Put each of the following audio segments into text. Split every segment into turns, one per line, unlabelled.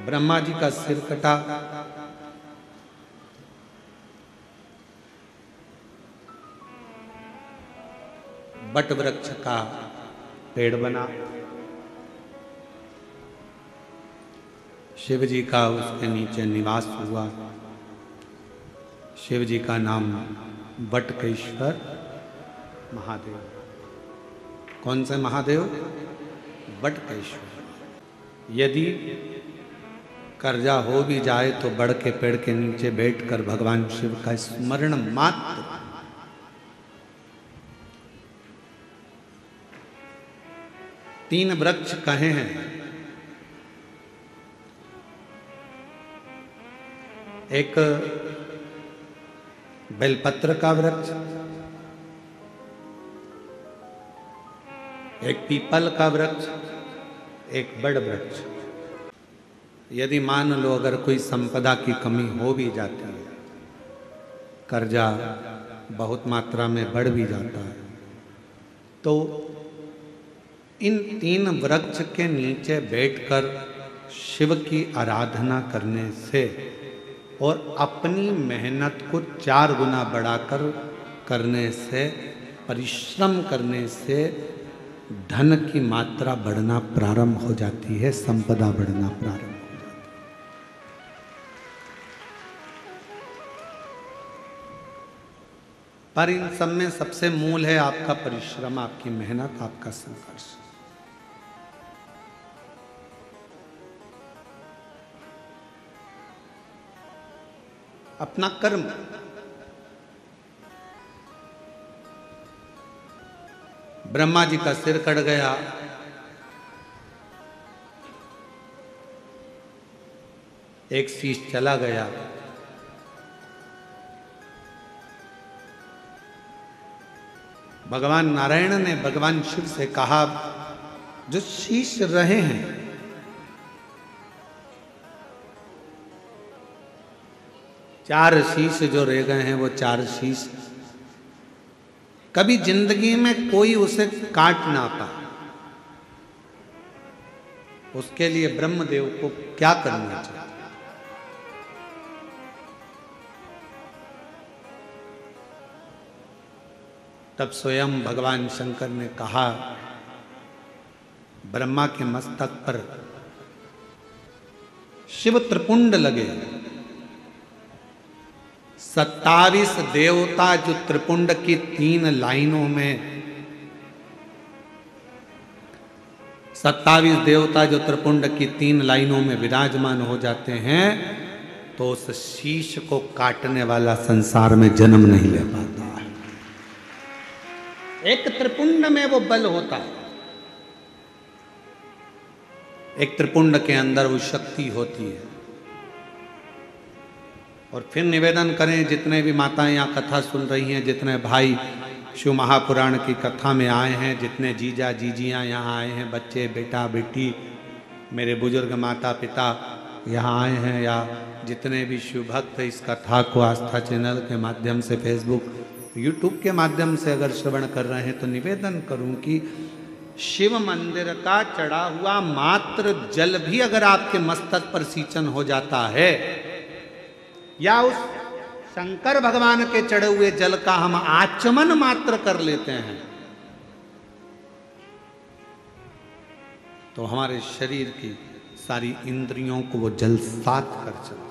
ब्रह्मा जी का सिर कटा, बट वृक्ष का पेड़ बना, शिव जी का उसके नीचे निवास हुआ। शिव जी का नाम बटकेश्वर महादेव। कौन से महादेव? बटकेश्वर। यदि कर्जा हो भी जाए तो बड़ के पेड़ के नीचे बैठकर भगवान शिव का स्मरण मात्र, तीन वृक्ष कहे हैं, एक बेलपत्र का वृक्ष, एक पीपल का वृक्ष, एक बड़ वृक्ष। यदि मान लो अगर कोई संपदा की कमी हो भी जाती है, कर्जा बहुत मात्रा में बढ़ भी जाता है, तो इन तीन वृक्ष के नीचे बैठकर शिव की आराधना करने से और अपनी मेहनत को 4 गुना बढ़ाकर करने से, परिश्रम करने से धन की मात्रा बढ़ना प्रारंभ हो जाती है, संपदा बढ़ना प्रारंभ हो जाती है। पर इन सब में सबसे मूल है आपका परिश्रम, आपकी मेहनत, आपका संघर्ष। अपना कर्म। ब्रह्मा जी का सिर कट गया, एक शीश चला गया, भगवान नारायण ने भगवान शिव से कहा, जो शीश रहे हैं, चार शीश जो रह गए हैं, वो 4 शीश कभी जिंदगी में कोई उसे काट ना पाए, उसके लिए ब्रह्मदेव को क्या करना चाहिए? तब स्वयं भगवान शंकर ने कहा, ब्रह्मा के मस्तक पर शिव त्रिपुंड लगे, 27 देवता जो त्रिपुंड की 3 लाइनों में, 27 देवता जो त्रिपुंड की 3 लाइनों में विराजमान हो जाते हैं, तो उस शीश को काटने वाला संसार में जन्म नहीं ले पाता है। एक त्रिपुंड में वो बल होता है, एक त्रिपुंड के अंदर वो शक्ति होती है। और फिर निवेदन करें, जितने भी माताएं यहाँ कथा सुन रही हैं, जितने भाई शिव महापुराण की कथा में आए हैं, जितने जीजा जीजियाँ यहाँ आए हैं, बच्चे बेटा बेटी, मेरे बुजुर्ग माता पिता यहाँ आए हैं, या जितने भी शिव भक्त इस कथा को आस्था चैनल के माध्यम से, फेसबुक यूट्यूब के माध्यम से अगर श्रवण कर रहे हैं, तो निवेदन करूं कि शिव मंदिर का चढ़ा हुआ मात्र जल भी अगर आपके मस्तक पर सींचन हो जाता है, या उस शंकर भगवान के चढ़े हुए जल का हम आचमन मात्र कर लेते हैं, तो हमारे शरीर की सारी इंद्रियों को वो जल साथ कर चलता है।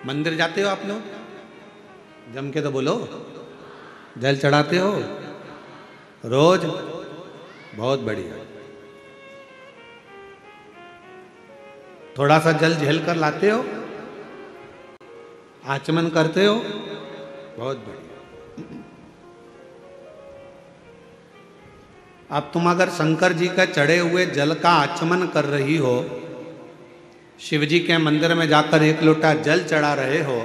मंदिर जाते हो आप लोग? जम के तो बोलो। जल चढ़ाते हो रोज? बहुत बढ़िया। थोड़ा सा जल झेल कर लाते हो, आचमन करते हो? बहुत बढ़िया। अब तुम अगर शंकर जी का चढ़े हुए जल का आचमन कर रही हो, शिव जी के मंदिर में जाकर 1 लोटा जल चढ़ा रहे हो,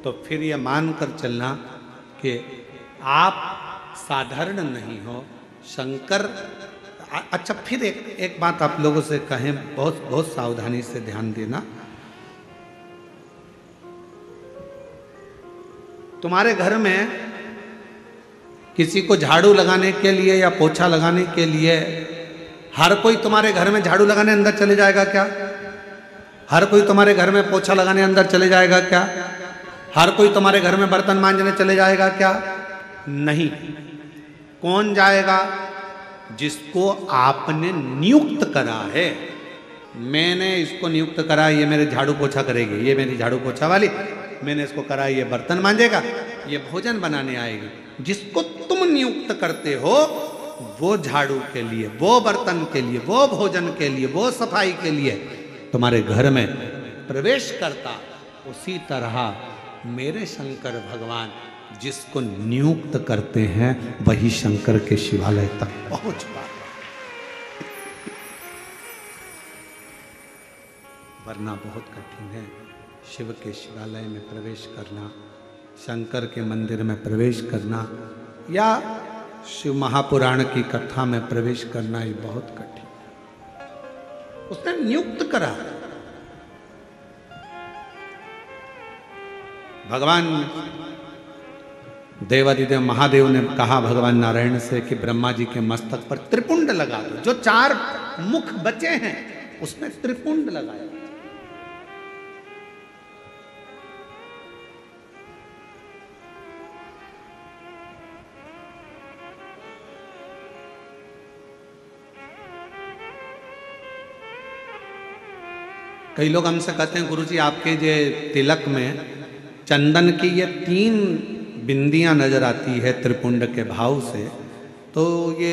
तो फिर ये मान कर चलना कि आप साधारण नहीं हो। शंकर, अच्छा फिर एक बात आप लोगों से कहें, बहुत सावधानी से ध्यान देना। तुम्हारे घर में किसी को झाड़ू लगाने के लिए या पोछा लगाने के लिए हर कोई तुम्हारे घर में झाड़ू लगाने अंदर चले जाएगा क्या? हर कोई तुम्हारे घर में पोछा लगाने अंदर चले जाएगा क्या? हर कोई तुम्हारे घर में बर्तन मांजने चले जाएगा क्या? नहीं। कौन जाएगा? जिसको आपने नियुक्त करा है। मैंने इसको नियुक्त करा, ये मेरे झाड़ू पोछा करेगी, ये मेरी झाड़ू पोछा वाली, मैंने इसको करा, ये बर्तन मांजेगा, ये भोजन बनाने आएगी। जिसको तुम नियुक्त करते हो वो झाड़ू के लिए, वो बर्तन के लिए, वो भोजन के लिए, वो सफाई के लिए तुम्हारे घर में प्रवेश करता, उसी तरह मेरे शंकर भगवान जिसको नियुक्त करते हैं वही शंकर के शिवालय तक पहुंच पाता। वरना बहुत कठिन है शिव के शिवालय में प्रवेश करना, शंकर के मंदिर में प्रवेश करना या शिव महापुराण की कथा में प्रवेश करना ही बहुत कठिन। उसने नियुक्त करा। भगवान देवादिदेव महादेव ने कहा भगवान नारायण से कि ब्रह्मा जी के मस्तक पर त्रिपुंड लगा दो। जो 4 मुख बचे हैं उसमें त्रिपुंड लगाया। कई लोग हमसे कहते हैं गुरुजी आपके ये तिलक में चंदन की ये 3 बिंदियां नजर आती है त्रिपुंड के भाव से, तो ये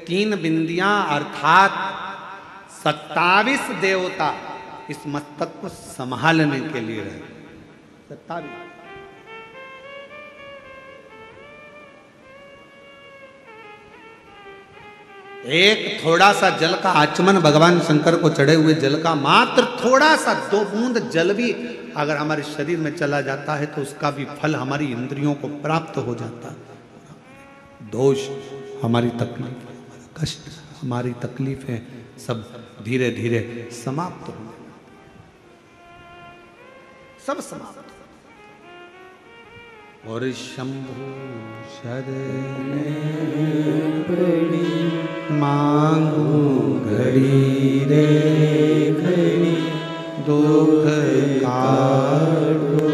3 बिंदियां अर्थात 27 देवता इस मस्तक को संभालने के लिए रहे। 27। एक थोड़ा सा जल का आचमन भगवान शंकर को चढ़े हुए जल का मात्र थोड़ा सा 2 बूंद जल भी अगर हमारे शरीर में चला जाता है तो उसका भी फल हमारी इंद्रियों को प्राप्त हो जाता है। दोष, हमारी तकलीफ, हमारा कष्ट, हमारी तकलीफें सब धीरे धीरे समाप्त हो, सब समाप्त। और शंभु शरण मांगू घड़ी रे घड़ी, दुख काटो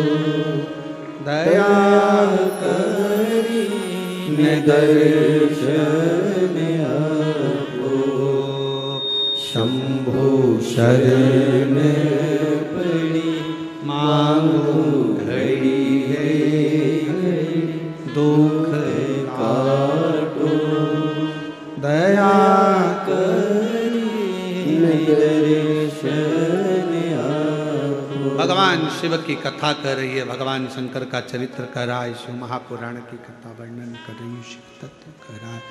दया करी दर्शन आपो। शंभु शरण पड़ी मांगू घड़ी है दुख काटो दया करी दर्शन आपो। भगवान शिव की कथा कर रही है, भगवान शंकर का चरित्र कर रहा है, शिव महापुराण की कथा वर्णन कर रही है, शिव तत्व कर रहा है,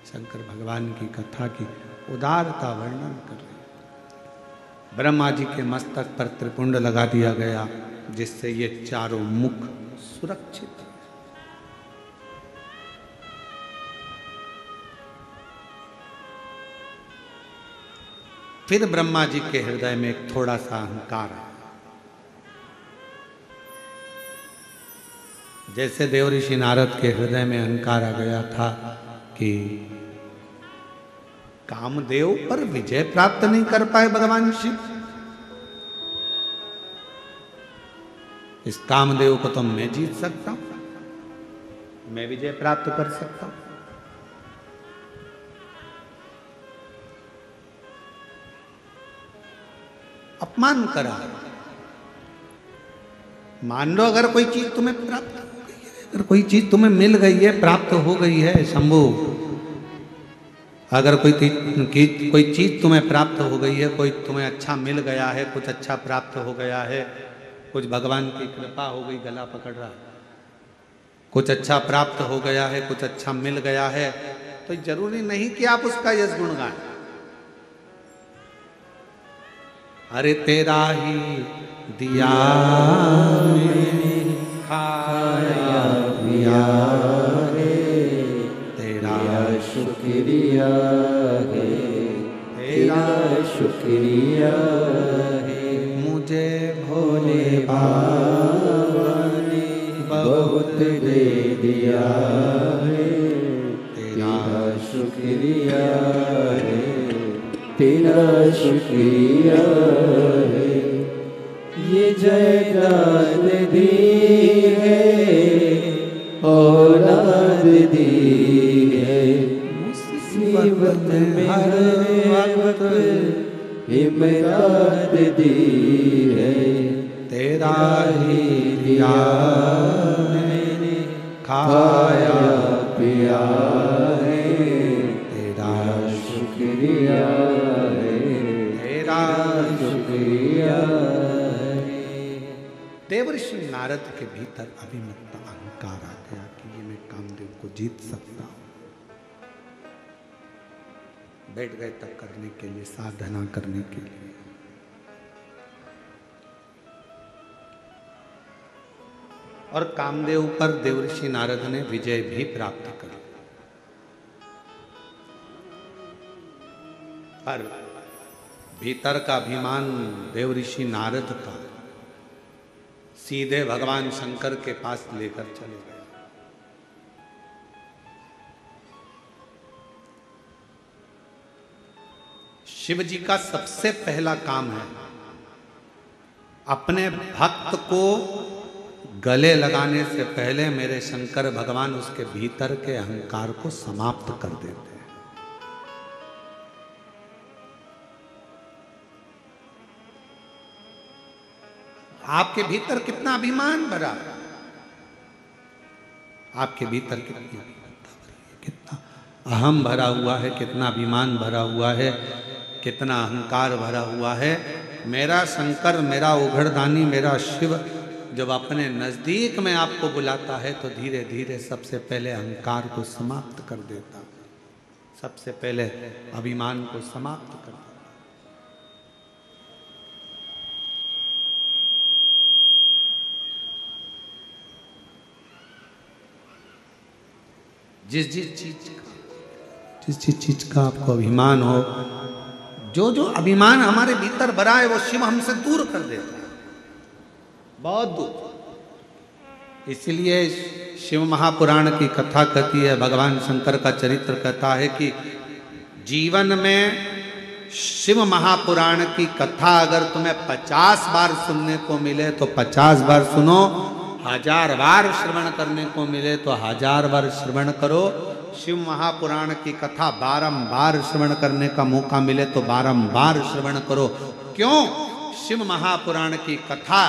शंकर भगवान की कथा की उदारता वर्णन कर रही है। ब्रह्मा जी के मस्तक पर त्रिपुंड लगा दिया गया जिससे ये 4 मुख सुरक्षित। फिर ब्रह्मा जी के हृदय में एक थोड़ा सा अहंकार है। जैसे देव ऋषि नारद के हृदय में अहंकार आ गया था कि कामदेव पर विजय प्राप्त नहीं कर पाए भगवान शिव, इस कामदेव को तो मैं जीत सकता हूं, मैं विजय प्राप्त कर सकता हूं। अपमान करा। मान लो अगर कोई चीज तुम्हें प्राप्त हो गई है, अगर कोई चीज तुम्हें मिल गई है, प्राप्त हो गई है शंभु, अगर कोई चीज तुम्हें प्राप्त हो गई है, कोई तुम्हें अच्छा मिल गया है, कुछ अच्छा प्राप्त हो गया है, कुछ भगवान की कृपा हो गई, गला पकड़ रहा, कुछ अच्छा प्राप्त हो गया है, कुछ अच्छा मिल गया है, तो जरूरी नहीं कि आप उसका यश गुण गाएं। अरे तेरा ही दिया खाया पिया है, तेरा शुक्रिया है, तेरा शुक्रिया है, मुझे भोले बाबा ने बहुत
दिया है, तेरा शुक्रिया है, तेरा शुक्रिया है। ये जायदाद दी है, औलाद दी है, मुसीबत में हर वक्त इमदाद दी है।
तेरा ही दिया मैंने खाया
पिया है, तेरा शुक्रिया है, तेरा शुक्रिया है।
देवर्षि नारद के भीतर अभिमत अहंकार आ गया कि ये मैं कामदेव को जीत सकता हूं। बैठ गए तब करने के लिए, साधना करने के लिए। और कामदेव पर देवर्षि नारद ने विजय भी प्राप्त कर। पर भीतर का अभिमान देवर्षि नारद का सीधे भगवान शंकर के पास लेकर चले गए। शिव जी का सबसे पहला काम है अपने भक्त को गले लगाने से पहले मेरे शंकर भगवान उसके भीतर के अहंकार को समाप्त कर देते हैं। आपके भीतर कितना अभिमान भरा, आपके भीतर कितना अहम भरा हुआ है, कितना अभिमान भरा हुआ है, कितना अहंकार भरा हुआ है। मेरा शंकर, मेरा उघड़दानी, मेरा शिव जब अपने नजदीक में आपको बुलाता है तो धीरे धीरे सबसे पहले अहंकार को समाप्त कर देता, सबसे पहले अभिमान को समाप्त कर देता। जिस चीज का आपको अभिमान हो, जो जो अभिमान हमारे भीतर भरा है वो शिव हमसे दूर कर देता है, बहुत दूर। इसलिए शिव महापुराण की कथा कहती है, भगवान शंकर का चरित्र कहता है कि जीवन में शिव महापुराण की कथा अगर तुम्हें 50 बार सुनने को मिले तो 50 बार सुनो, 1000 बार श्रवण करने को मिले तो 1000 बार श्रवण करो। शिव महापुराण की कथा बारंबार श्रवण करने का मौका मिले तो बारंबार श्रवण करो। क्यों? शिव महापुराण की कथा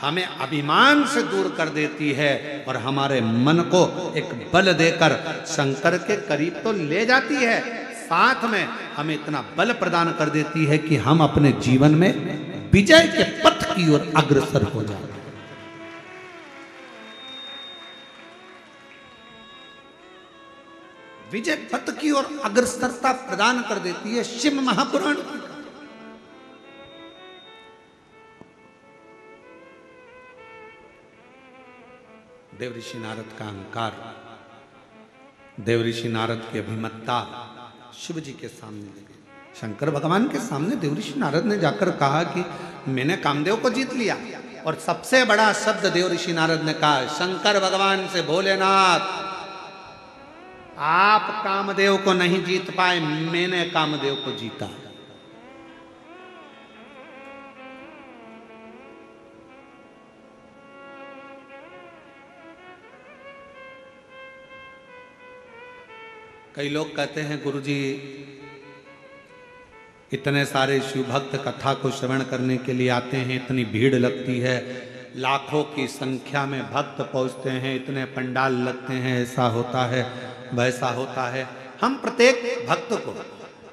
हमें अभिमान से दूर कर देती है और हमारे मन को एक बल देकर शंकर के करीब तो ले जाती है, साथ में हमें इतना बल प्रदान कर देती है कि हम अपने जीवन में विजय के पथ की ओर अग्रसर हो जाते हैं। विजय पथ की ओर अग्रसरता प्रदान कर देती है शिव महापुराण की। देवऋषि नारद का अहंकार, देवऋषि नारद की अभिमत्ता शिव जी के सामने लगी। शंकर भगवान के सामने देवऋषि नारद ने जाकर कहा कि मैंने कामदेव को जीत लिया। और सबसे बड़ा शब्द देवऋषि नारद ने कहा शंकर भगवान से, भोलेनाथ आप कामदेव को नहीं जीत पाए, मैंने कामदेव को जीता। कई लोग कहते हैं गुरुजी इतने सारे शिव भक्त कथा को श्रवण करने के लिए आते हैं, इतनी भीड़ लगती है, लाखों की संख्या में भक्त पहुंचते हैं, इतने पंडाल लगते हैं, ऐसा होता है वैसा होता है। हम प्रत्येक भक्त को,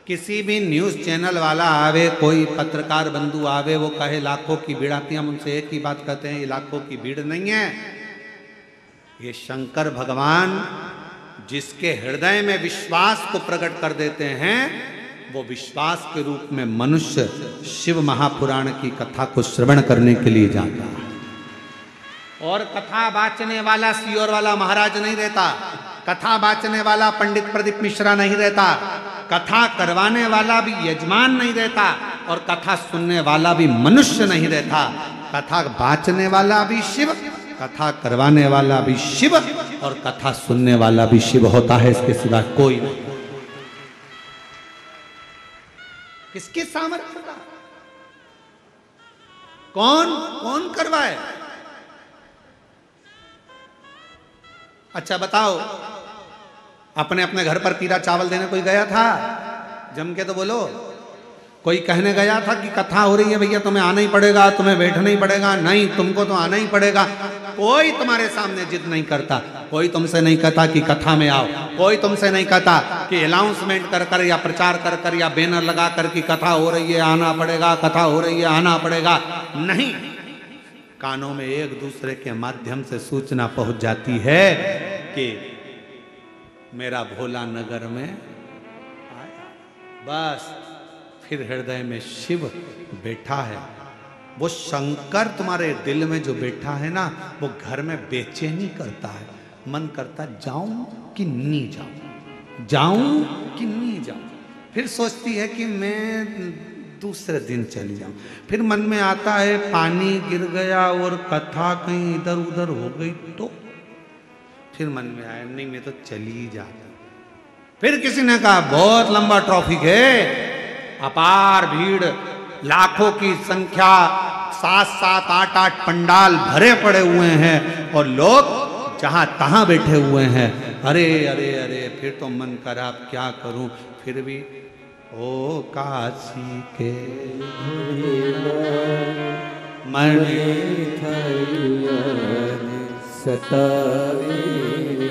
किसी भी न्यूज़ चैनल वाला आवे, कोई पत्रकार बंधु आवे, वो कहे लाखों की भीड़ आती है, हम उनसे एक ही बात कहते हैं, ये लाखों की भीड़ नहीं है, ये शंकर भगवान जिसके हृदय में विश्वास को प्रकट कर देते हैं, वो विश्वास के रूप में मनुष्य शिव महापुराण की कथा को श्रवण करने के लिए जाता है। और कथा वाचने वाला सियोर वाला महाराज नहीं रहता, कथा वाचने वाला पंडित प्रदीप मिश्रा नहीं रहता, कथा करवाने वाला भी यजमान नहीं रहता, और कथा सुनने वाला भी मनुष्य नहीं रहता। कथा वाचने वाला भी शिव, कथा करवाने वाला भी शिव और कथा सुनने वाला भी शिव होता है, इसके सिवा कोई नहीं। किसके सामर्थ्य का? कौन कौन करवाए? अच्छा बताओ, अपने अपने घर पर पीरा चावल देने कोई गया था? जम के तो बोलो। कोई कहने गया था कि कथा हो रही है भैया तुम्हें आना ही पड़ेगा, तुम्हें बैठना ही पड़ेगा? नहीं, तुमको तो आना ही पड़ेगा। कोई तुम्हारे सामने जिद नहीं करता, कोई तुमसे नहीं कहता कि कथा में आओ, कोई तुमसे नहीं कहता कि अनाउंसमेंट कर कर या प्रचार कर कर या बैनर लगा कर कि कथा हो रही है आना पड़ेगा, कथा हो रही है आना पड़ेगा। नहीं, कानों में एक दूसरे के माध्यम से सूचना पहुंच जाती है कि मेरा भोला नगर में आया। बस फिर हृदय में शिव बैठा है। वो शंकर तुम्हारे दिल में जो बैठा है ना, वो घर में बेचैनी करता है। मन करता जाऊं कि नहीं जाऊं, जाऊं कि नहीं जाऊं। फिर सोचती है कि मैं दूसरे दिन चली जाऊं। फिर मन में आता है पानी गिर गया और कथा कहीं इधर उधर हो गई तो। फिर मन में आया नहीं, मैं तो चली ही जाता। फिर किसी ने कहा बहुत लंबा ट्रैफिक है, अपार भीड़, लाखों की संख्या, 7-7, 8-8 पंडाल भरे पड़े हुए हैं और लोग जहां तहां बैठे हुए हैं। अरे अरे अरे, फिर तो मन करा अब क्या करूं। फिर भी ओ काशी के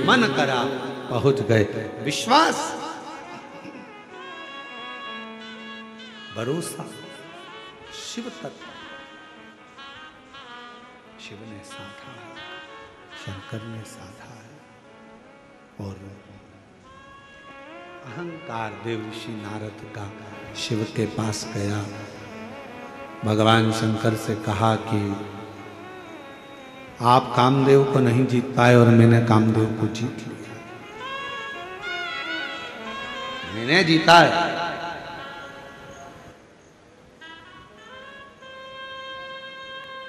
मन करा पहुंच गए। विश्वास, भरोसा शिव तत्व, शिव ने साधा है, शंकर ने साधा है। और अहंकार देव ऋषि नारद का शिव के पास गया, भगवान शंकर से कहा कि आप कामदेव को नहीं जीत पाए और मैंने कामदेव को जीत लिया, मैंने जीता है।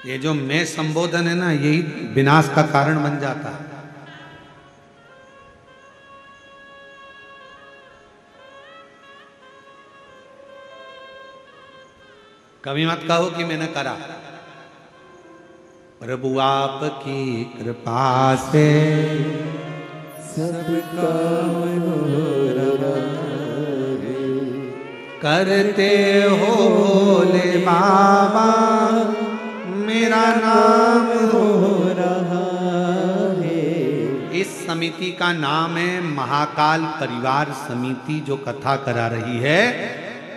ये जो मैं संबोधन है ना, यही विनाश का कारण बन जाता है। कभी मत कहो कि मैंने करा। प्रभु आपकी कृपा से
सबका मनोरथ
करते हो भोले बाबा, मेरा नाम हो रहा है। इस समिति का नाम है महाकाल परिवार समिति, जो कथा करा रही है।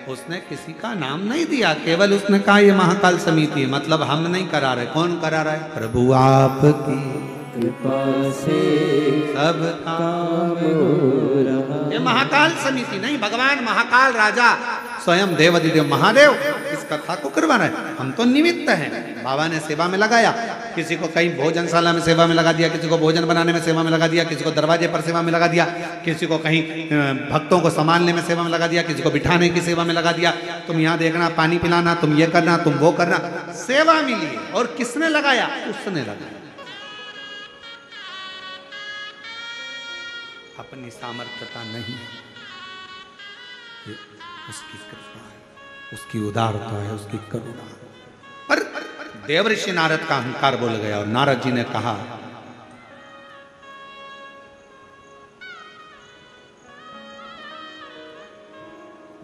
उसने किसी का नाम नहीं दिया, केवल उसने कहा ये महाकाल समिति है। मतलब हम नहीं करा रहे, कौन करा रहा है? प्रभु आपकी
कृपा से
सब
काम हो रहा।
ये महाकाल समिति नहीं, भगवान महाकाल राजा स्वयं देवाधिदेव महादेव इस कथा को करवा रहे हैं। हम तो निमित्त हैं। बाबा ने सेवा में लगाया, किसी को कहीं भोजनशाला में सेवा में लगा दिया, किसी को भोजन बनाने में सेवा में लगा दिया, किसी को दरवाजे पर सेवा में लगा दिया, किसी को कहीं भक्तों को संभालने में सेवा में लगा दिया, किसी को बिठाने की सेवा में लगा दिया। तुम यहाँ देखना, पानी पिलाना, तुम ये करना, तुम वो करना, सेवा मिली है। और किसने लगाया? उसने लगाया। अपनी सामर्थ्यता नहीं है, ये उसकी कृपा है, उसकी उदारता है, उसकी करुणा है। पर देवऋषि नारद का अहंकार बोल गया और नारद जी ने कहा,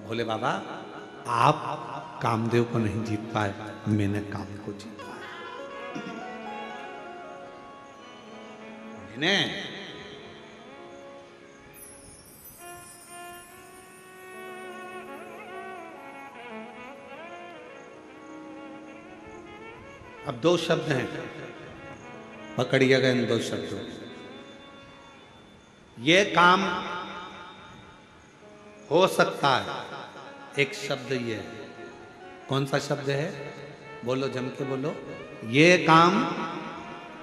भोले बाबा आप कामदेव को नहीं जीत पाए, मैंने काम को जीता है। मैंने अब दो शब्द हैं, पकड़िएगा इन दो शब्दों। ये काम हो सकता है, एक शब्द ये है। कौन सा शब्द है? बोलो, जम के बोलो। ये काम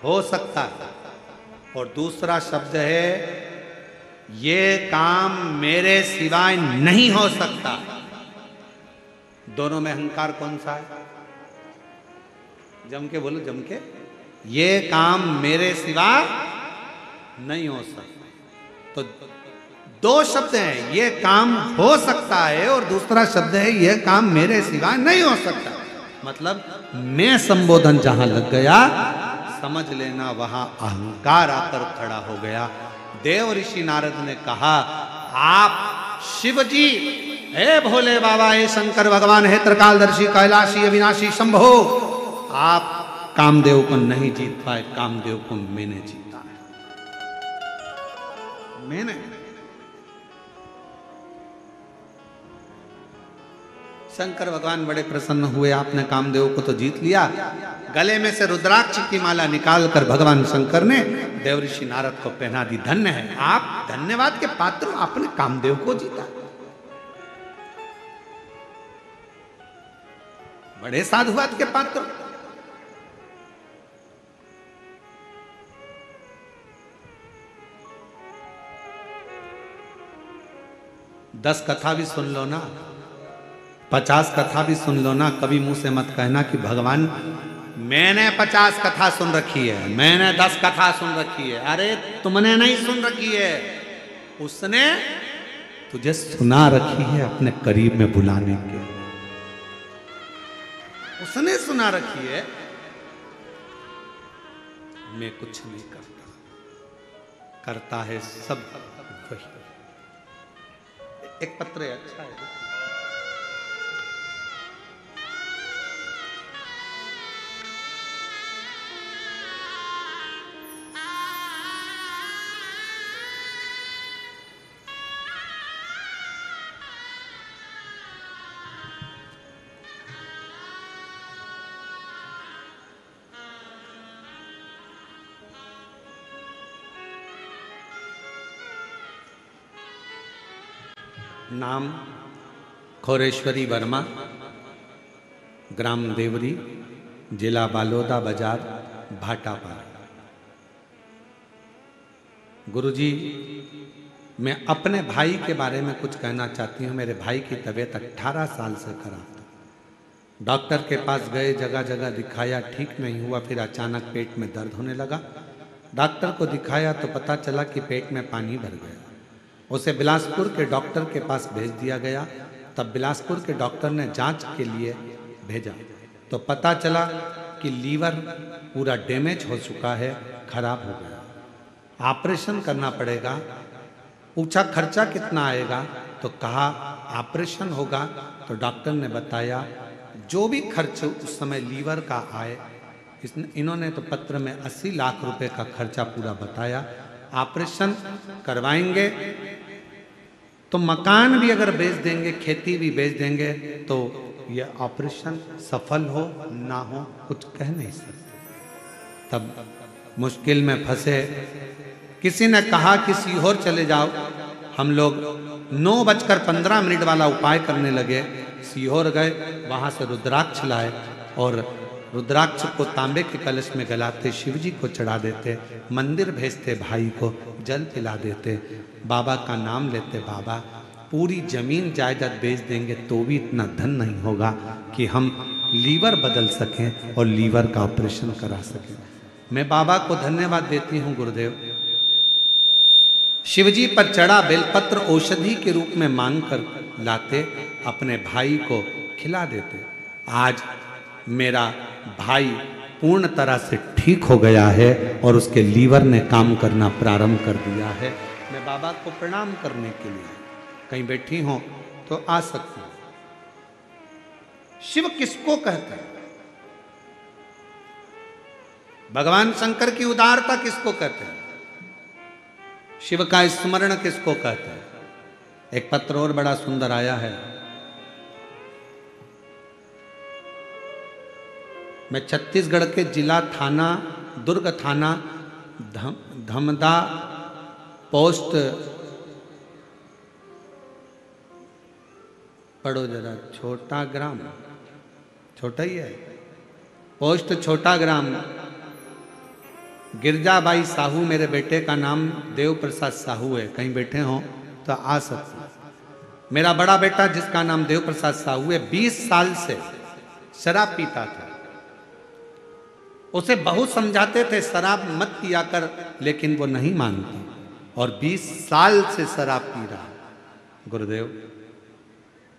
हो सकता है। और दूसरा शब्द है, ये काम मेरे सिवाय नहीं हो सकता। दोनों में अहंकार कौन सा है? जम के बोलो, जम के। ये काम मेरे सिवा नहीं हो सकता। तो दो शब्द हैं, ये काम हो सकता है और दूसरा शब्द है ये काम मेरे सिवा नहीं हो सकता। मतलब मैं संबोधन जहां लग गया, समझ लेना वहां अहंकार आकर खड़ा हो गया। देव ऋषि नारद ने कहा, आप शिव जी, हे भोले बाबा, हे शंकर भगवान, हे त्रिकालदर्शी, कैलाशी, अविनाशी, शंभो, आप कामदेव को नहीं जीत पाए, कामदेव को मैंने जीता है, मैंने। शंकर भगवान बड़े प्रसन्न हुए, आपने कामदेव को तो जीत लिया। गले में से रुद्राक्ष की माला निकालकर भगवान शंकर ने देवऋषि नारद को पहना दी। धन्य है आप, धन्यवाद के पात्र, आपने कामदेव को जीता। बड़े साधुवाद के पात्र। दस कथा भी सुन लो ना, 50 कथा भी सुन लो ना, कभी मुंह से मत कहना कि भगवान मैंने 50 कथा सुन रखी है, मैंने 10 कथा सुन रखी है। अरे तुमने नहीं सुन रखी है, उसने तुझे सुना रखी है अपने करीब में बुलाने के, उसने सुना रखी है। मैं कुछ नहीं करता, करता है सब वही। एक पत्र है, अच्छा है। नाम खोरेश्वरी वर्मा, ग्राम देवरी, जिला बालोदा बाजार, भाटापारा। गुरुजी, मैं अपने भाई के बारे में कुछ कहना चाहती हूँ। मेरे भाई की तबीयत 18 साल से खराब था। डॉक्टर के पास गए, जगह जगह दिखाया, ठीक नहीं हुआ। फिर अचानक पेट में दर्द होने लगा। डॉक्टर को दिखाया तो पता चला कि पेट में पानी भर गया। उसे बिलासपुर के डॉक्टर के पास भेज दिया गया। तब बिलासपुर के डॉक्टर ने जांच के लिए भेजा तो पता चला कि लीवर पूरा डैमेज हो चुका है, खराब हो गया, ऑपरेशन करना पड़ेगा। पूछा खर्चा कितना आएगा, तो कहा ऑपरेशन होगा। तो डॉक्टर ने बताया जो भी खर्च उस समय लीवर का आए, इन्होंने तो पत्र में 80 लाख रुपए का खर्चा पूरा बताया। ऑपरेशन करवाएंगे तो मकान भी अगर बेच देंगे, खेती भी बेच देंगे, तो यह ऑपरेशन सफल हो ना हो कुछ कह नहीं सकते। तब मुश्किल में फंसे। किसी ने कहा कि सीहोर चले जाओ। हम लोग 9:15 वाला उपाय करने लगे। सीहोर गए, वहां से रुद्राक्ष लाए और रुद्राक्ष को तांबे के कलश में गलाते, शिवजी को चढ़ा देते, मंदिर भेजते, भाई को जल पिला देते, बाबा का नाम लेते। बाबा पूरी जमीन जायदाद बेच देंगे तो भी इतना धन नहीं होगा कि हम लीवर बदल सकें और लीवर का ऑपरेशन करा सकें। मैं बाबा को धन्यवाद देती हूँ गुरुदेव। शिवजी पर चढ़ा बेलपत्र औषधि के रूप में मांग कर लाते, अपने भाई को खिला देते। आज मेरा भाई पूर्ण तरह से ठीक हो गया है और उसके लीवर ने काम करना प्रारंभ कर दिया है। मैं बाबा को प्रणाम करने के लिए कहीं बैठी हूं तो आ सकती हूं। शिव किसको कहते हैं? भगवान शंकर की उदारता किसको कहते हैं? शिव का स्मरण किसको कहते हैं? एक पत्र और बड़ा सुंदर आया है। मैं छत्तीसगढ़ के जिला थाना, दुर्ग थाना, धमदा पोस्ट, पढ़ो जरा, छोटा ग्राम, छोटा ही है, पोस्ट छोटा ग्राम, गिरजाबाई साहू, मेरे बेटे का नाम देव प्रसाद साहू है। कहीं बैठे हो तो आ सकते हैं। मेरा बड़ा बेटा जिसका नाम देव प्रसाद साहू है, 20 साल से शराब पीता था। उसे बहुत समझाते थे शराब मत पिया कर, लेकिन वो नहीं मानती और 20 साल से शराब पी रहा। गुरुदेव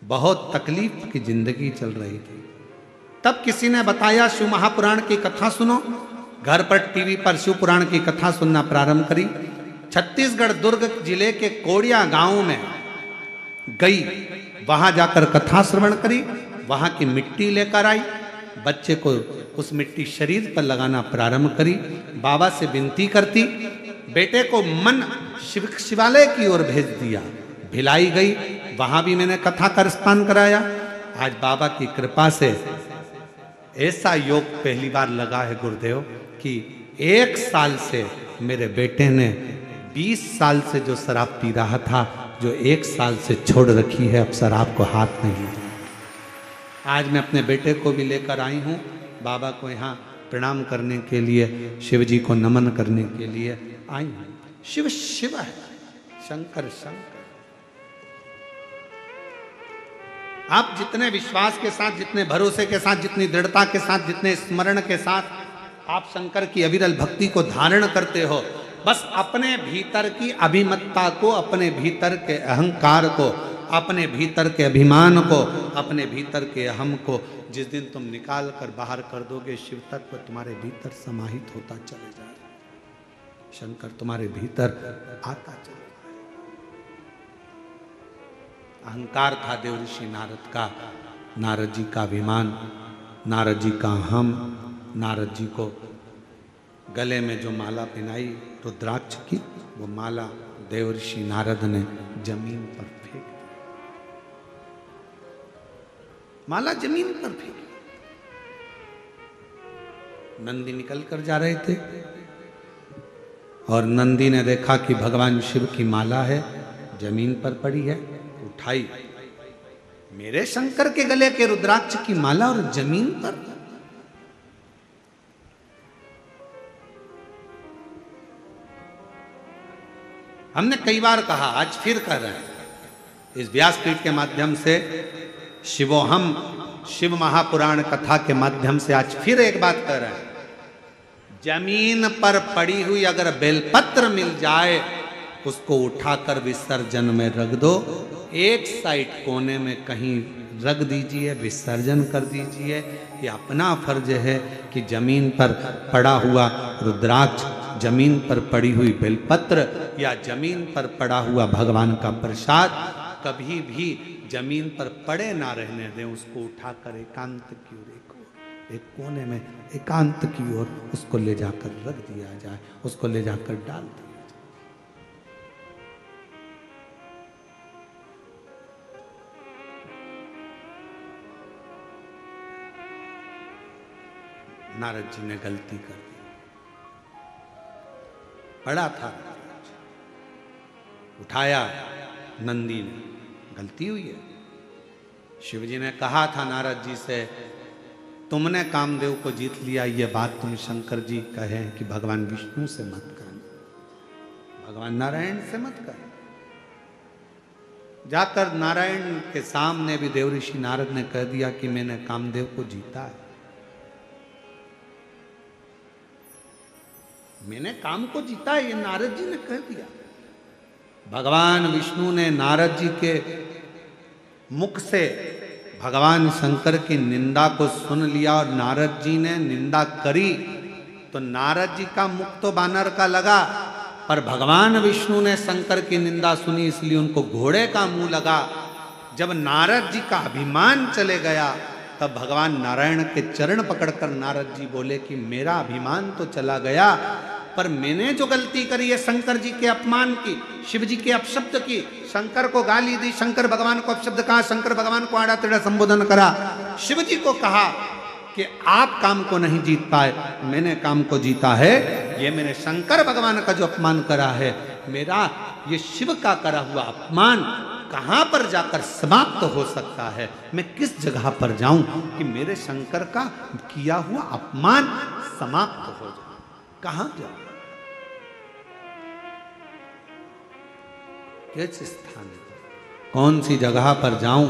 बहुत तकलीफ की जिंदगी चल रही थी। तब किसी ने बताया शिव महापुराण की कथा सुनो। घर पर टीवी पर शिव पुराण की कथा सुनना प्रारंभ करी। छत्तीसगढ़ दुर्ग जिले के कोड़िया गांव में गई, वहां जाकर कथा श्रवण करी, वहां की मिट्टी लेकर आई, बच्चे को उस मिट्टी शरीर पर लगाना प्रारंभ करी। बाबा से विनती करती, बेटे को मन शिवालय की ओर भेज दिया। भिलाई गई, वहां भी मैंने कथा का रसपान कराया। आज बाबा की कृपा से ऐसा योग पहली बार लगा है गुरुदेव कि 1 साल से मेरे बेटे ने 20 साल से जो शराब पी रहा था, जो 1 साल से छोड़ रखी है, अब शराब को हाथ नहीं लगाया। आज मैं अपने बेटे को भी लेकर आई हूँ बाबा को यहाँ प्रणाम करने के लिए, शिव जी को नमन करने के लिए आई हूँ। शिव शिव है, शंकर शंकर। आप जितने विश्वास के साथ, जितने भरोसे के साथ, जितनी दृढ़ता के साथ, जितने स्मरण के साथ आप शंकर की अविरल भक्ति को धारण करते हो, बस अपने भीतर की अभिमत्ता को, अपने भीतर के अहंकार को, अपने भीतर के अभिमान को, अपने भीतर के अहम को जिस दिन तुम निकाल कर बाहर कर दोगे, शिव तत्व तुम्हारे भीतर समाहित होता चले जाएगा। शंकर तुम्हारे भीतर आता चले। अहंकार था देवऋषि नारद का, नारद जी का अभिमान, नारद जी का हम, नारद जी को गले में जो माला पहनाई रुद्राक्ष की, वो माला देवऋषि नारद ने जमीन पर फेंक दी। माला जमीन पर फेंकी। नंदी निकल कर जा रहे थे और नंदी ने देखा कि भगवान शिव की माला है, जमीन पर पड़ी है, उठाई। मेरे शंकर के गले के रुद्राक्ष की माला और जमीन पर। हमने कई बार कहा, आज फिर कह रहे हैं, इस व्यासपीठ के माध्यम से शिवोहम शिव महापुराण कथा के माध्यम से आज फिर एक बात कह रहे हैं। जमीन पर पड़ी हुई अगर बेलपत्र मिल जाए, उसको उठाकर विसर्जन में रख दो। एक साइड कोने में कहीं रख दीजिए, विसर्जन कर दीजिए। ये अपना फर्ज है कि जमीन पर पड़ा हुआ रुद्राक्ष, जमीन पर पड़ी हुई बेलपत्र या जमीन पर पड़ा हुआ भगवान का प्रसाद कभी भी जमीन पर पड़े ना रहने दें। उसको उठाकर एकांत की ओर, एक कोने में एकांत की ओर उसको ले जाकर रख दिया जाए, उसको ले जाकर डाल दिया जाए। नारद जी ने गलती कर दी, पड़ा था, उठाया नंदी ने, गलती हुई है। शिव जी ने कहा था नारद जी से, तुमने कामदेव को जीत लिया, ये बात तुम शंकर जी कहे कि भगवान विष्णु से मत करना, भगवान नारायण से मत करना। जाकर नारायण के सामने भी देवऋषि नारद ने कह दिया कि मैंने कामदेव को जीता है, मैंने काम को जीता है, ये नारद जी ने कह दिया। भगवान विष्णु ने नारद जी के मुख से भगवान शंकर की निंदा को सुन लिया और नारद जी ने निंदा करी तो नारद जी का मुख तो बानर का लगा, पर भगवान विष्णु ने शंकर की निंदा सुनी इसलिए उनको घोड़े का मुंह लगा। जब नारद जी का अभिमान चले गया तब भगवान नारायण के चरण पकड़कर नारद जी बोले कि मेरा अभिमान तो चला गया, पर मैंने जो गलती करी है शंकर जी के अपमान की, शिव जी के अपशब्द की, शंकर को गाली दी, शंकर भगवान को अपशब्द कहा, शंकर भगवान को आड़ा टेढ़ा संबोधन करा, शिव जी को कहा कि आप काम को नहीं जीत पाए, मैंने काम को जीता है। ये मैंने शंकर भगवान का जो अपमान करा है, मेरा ये शिव का करा हुआ अपमान कहां पर जाकर समाप्त हो सकता है, मैं किस जगह पर जाऊं कि मेरे शंकर का किया हुआ अपमान समाप्त हो जाए, कहां जाऊं, किस स्थान, कौन सी जगह पर जाऊं।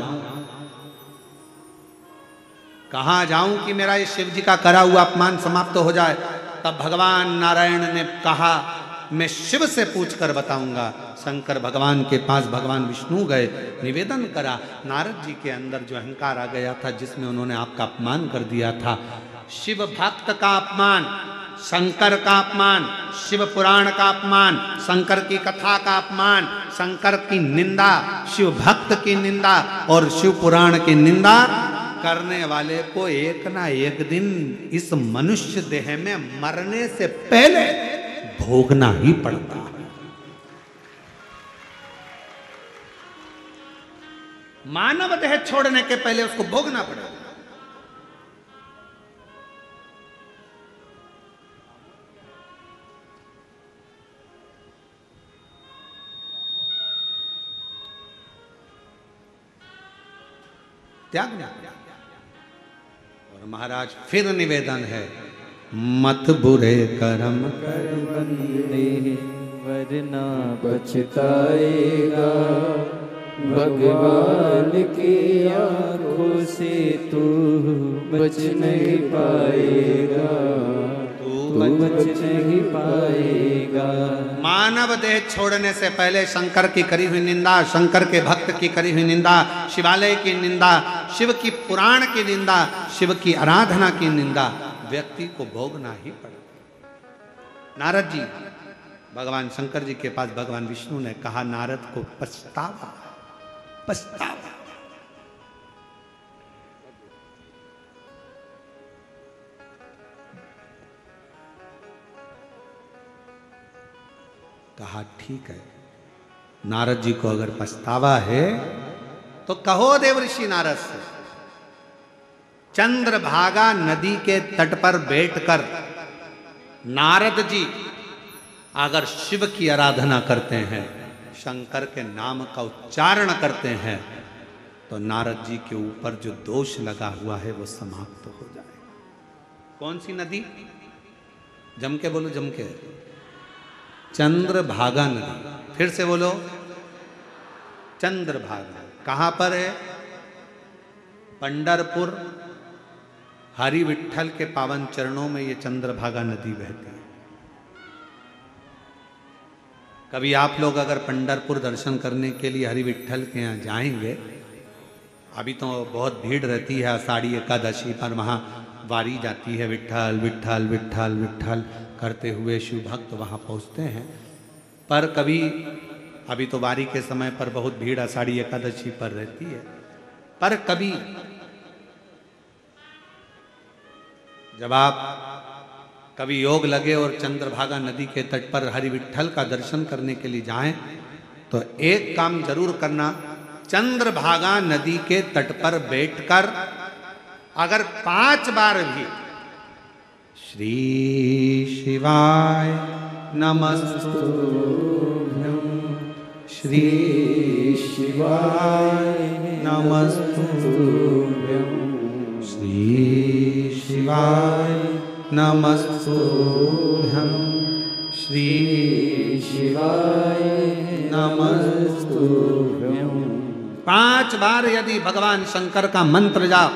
कहाँ जाऊं कि मेरा ये शिव जी का करा हुआ अपमान समाप्त हो जाए। तब भगवान नारायण ने कहा मैं शिव से पूछकर बताऊंगा। शंकर भगवान के पास भगवान विष्णु गए, निवेदन करा। नारद जी के अंदर जो अहंकार आ गया था जिसमें उन्होंने आपका अपमान कर दिया था, शिव भक्त का अपमान, शंकर का अपमान, शिव पुराण का अपमान, शंकर की कथा का अपमान, शंकर की निंदा, शिव भक्त की निंदा और शिव पुराण की निंदा करने वाले को एक ना एक दिन इस मनुष्य देह में मरने से पहले भोगना ही पड़ता है। मानव देह छोड़ने के पहले उसको भोगना पड़ेगा। त्यागना। और महाराज फिर निवेदन है, मत बुरे कर्म
कर बंदे वरना पछताएगा, भगवान की आंखों से तू बच नहीं पाएगा, तू बच नहीं पाएगा।
मानव देह छोड़ने से पहले शंकर की करी हुई निंदा, शंकर के भक्त की करी हुई निंदा, शिवालय की निंदा, शिव की पुराण की निंदा, शिव की आराधना की निंदा व्यक्ति को भोगना ही पड़ेगा। नारद जी भगवान शंकर जी के पास भगवान विष्णु ने कहा, नारद को पछतावा, पछतावा। कहा ठीक है, नारद जी को अगर पछतावा है तो कहो देवर्षि नारद से। चंद्रभागा नदी के तट पर बैठकर नारद जी अगर शिव की आराधना करते हैं, शंकर के नाम का उच्चारण करते हैं, तो नारद जी के ऊपर जो दोष लगा हुआ है वो समाप्त हो जाएगा। कौन सी नदी? जम के बोलो, जम के। चंद्रभागा नदी। फिर से बोलो, चंद्रभागा। कहां पर है? पंढरपुर हरि विठ्ठल के पावन चरणों में ये चंद्रभागा नदी बहती है। कभी आप लोग अगर पंढरपुर दर्शन करने के लिए हरि विठ्ठल के यहाँ जाएंगे, अभी तो बहुत भीड़ रहती है, आषाढ़ी एकादशी पर वहाँ वारी जाती है, विठ्ठल विठ्ठल विठ्ठल विठ्ठल करते हुए शिव भक्त वहाँ पहुँचते हैं। पर कभी, अभी तो वारी के समय पर बहुत भीड़ आषाढ़ी एकादशी पर रहती है, पर कभी जब आप कभी योग लगे और चंद्रभागा नदी के तट पर हरि विठ्ठल का दर्शन करने के लिए जाएं, तो एक काम जरूर करना, चंद्रभागा नदी के तट पर बैठकर अगर 5 बार भी श्री शिवाय नमस्तुभ्यं, श्री शिवाय नमस्तुभ्यं, श्री शिवाय नमस्तुभ्यं, श्री शिवाय नमस्तुभ्यं 5 बार यदि भगवान शंकर का मंत्र जाप,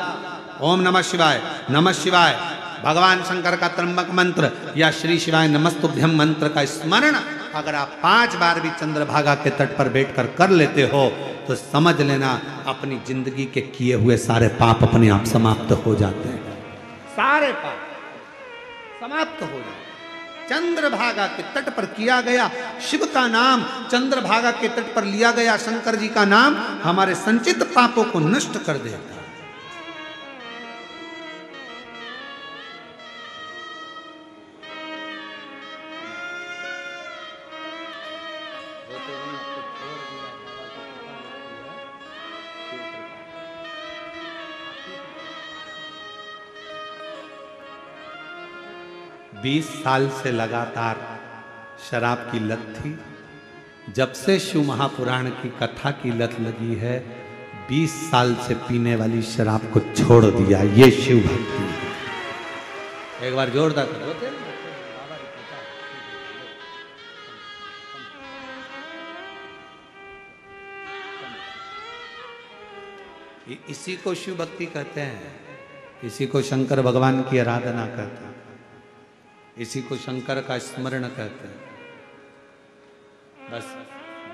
ओम नमः शिवाय, नमः शिवाय, भगवान शंकर का त्र्यंबक मंत्र या श्री शिवाय नमस्तुभ्यं मंत्र का स्मरण अगर आप 5 बार भी चंद्रभागा के तट पर बैठकर कर लेते हो, तो समझ लेना अपनी जिंदगी के किए हुए सारे पाप अपने आप समाप्त हो जाते हैं। सारे पाप समाप्त हो जाते। चंद्रभागा के तट पर किया गया शिव का नाम, चंद्रभागा के तट पर लिया गया शंकर जी का नाम हमारे संचित पापों को नष्ट कर देता। बीस साल से लगातार शराब की लत थी। जब से शिव महापुराण की कथा की लत लगी है, 20 साल से पीने वाली शराब को छोड़ दिया। ये शिव भक्ति है। एक बार जोरदार करो। इसी को शिव भक्ति कहते हैं। इसी को शंकर भगवान की आराधना कहते हैं, इसी को शंकर का स्मरण कहते हैं। बस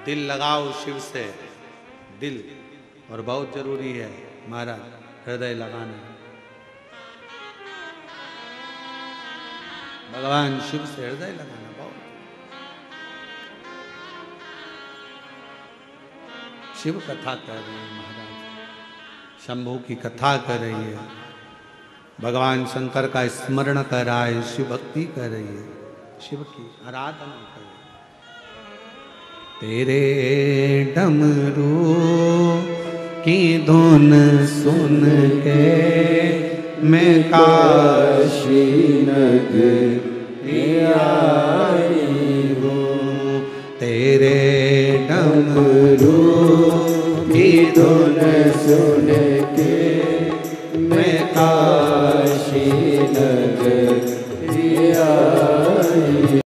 दिल लगाओ शिव से, दिल, और बहुत जरूरी है महाराज हृदय लगाना। भगवान शिव से हृदय लगाना बहुत। शिव कथा कर रहे हैं महाराज, शंभू की कथा कर रही है, भगवान शंकर का स्मरण कर रहा है, शिव भक्ति कर रही है, शिव की आराधना कर रही है। तेरे डमरू की धुन सुन के मैं काशी नगरी आया।